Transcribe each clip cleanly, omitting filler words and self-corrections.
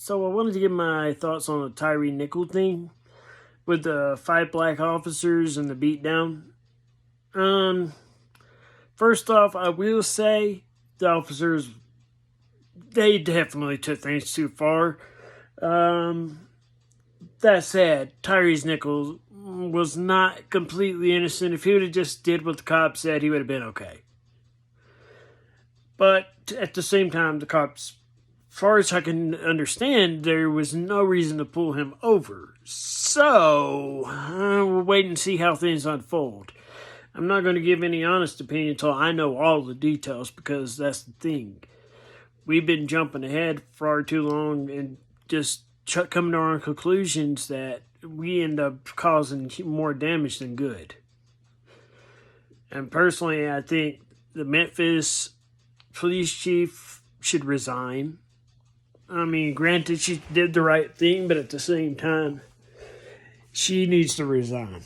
So I wanted to give my thoughts on the Tyre Nichols thing with the 5 black officers and the beatdown. Um, First off, I will say the officers they definitely took things too far. Um, that said, Tyrese Nichols was not completely innocent. If he would have just did what the cops said, he would have been okay. But at the same time, the cops, as far as I can understand, there was no reason to pull him over. So, we'll wait and see how things unfold. I'm not going to give any honest opinion until I know all the details, because that's the thing. We've been jumping ahead far too long and just coming to our conclusions that we end up causing more damage than good. And personally, I think the Memphis police chief should resign. I mean, granted, she did the right thing, but at the same time, she needs to resign.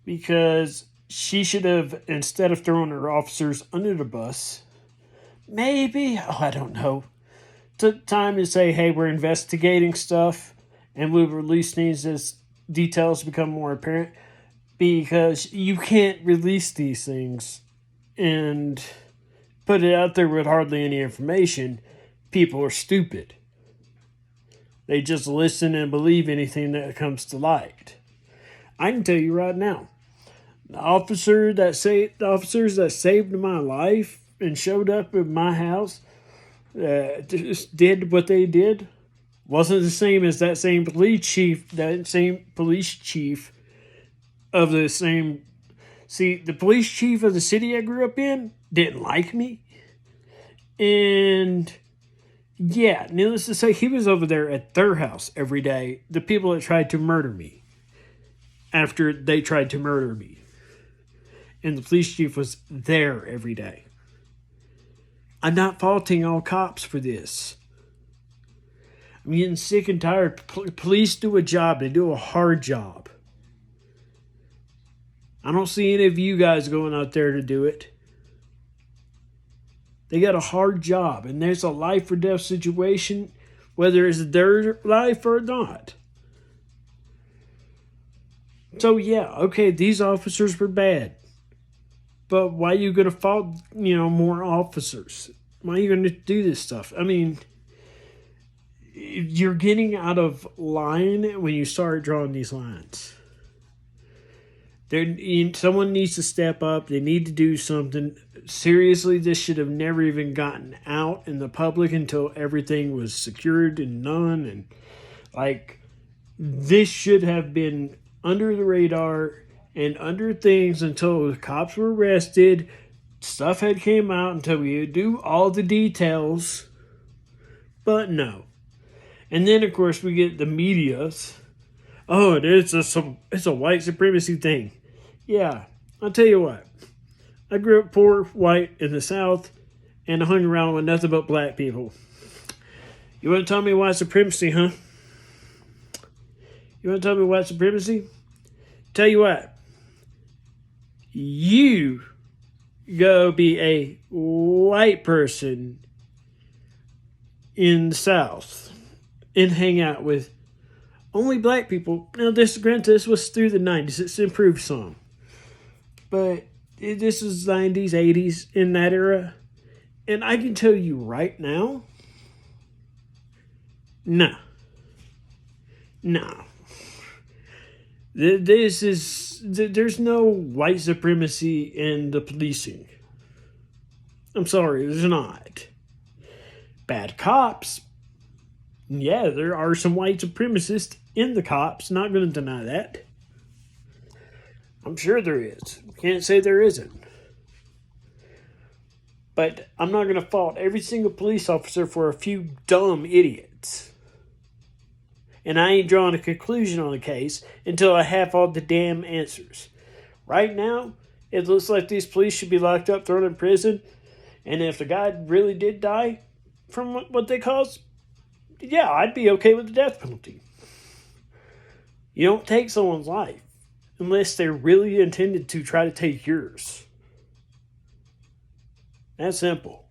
Because she should have, instead of throwing her officers under the bus, I don't know, took time to say, hey, we're investigating stuff and we'll release things as details become more apparent, because you can't release these things and put it out there with hardly any information. People are stupid. They just listen and believe anything that comes to light. I can tell you right now, the officers that saved my life and showed up at my house, just did what they did, wasn't the same as that same police chief of the same. See, the police chief of the city I grew up in didn't like me. And yeah, needless to say, he was over there at their house every day. The people that tried to murder me after they tried to murder me. And the police chief was there every day. I'm not faulting all cops for this. I'm getting sick and tired. Police do a job. They do a hard job. I don't see any of you guys going out there to do it. They got a hard job, and there's a life or death situation, whether it's their life or not. So yeah, okay, these officers were bad. But why are you going to fault, more officers? Why are you going to do this stuff? I mean, you're getting out of line when you start drawing these lines. Someone needs to step up. They need to do something. Seriously, this should have never even gotten out in the public until everything was secured and done. And this should have been under the radar and under things until the cops were arrested. Stuff had came out until we do all the details. But no. And then, of course, we get the medias. Oh, it's a white supremacy thing. Yeah, I'll tell you what. I grew up poor, white, in the South, and I hung around with nothing but black people. You want to tell me white supremacy, huh? You want to tell me white supremacy? Tell you what. You go be a white person in the South and hang out with only black people. Now, granted, this was through the 90s. It's improved some. But this is 90s, 80s, in that era. And I can tell you right now, no. There's no white supremacy in the policing. I'm sorry, there's not. Bad cops. Yeah, there are some white supremacists in the cops. Not going to deny that. I'm sure there is. Can't say there isn't. But I'm not going to fault every single police officer for a few dumb idiots. And I ain't drawing a conclusion on the case until I have all the damn answers. Right now, it looks like these police should be locked up, thrown in prison. And if the guy really did die from what they caused, yeah, I'd be okay with the death penalty. You don't take someone's life unless they're really intended to try to take yours. That's simple.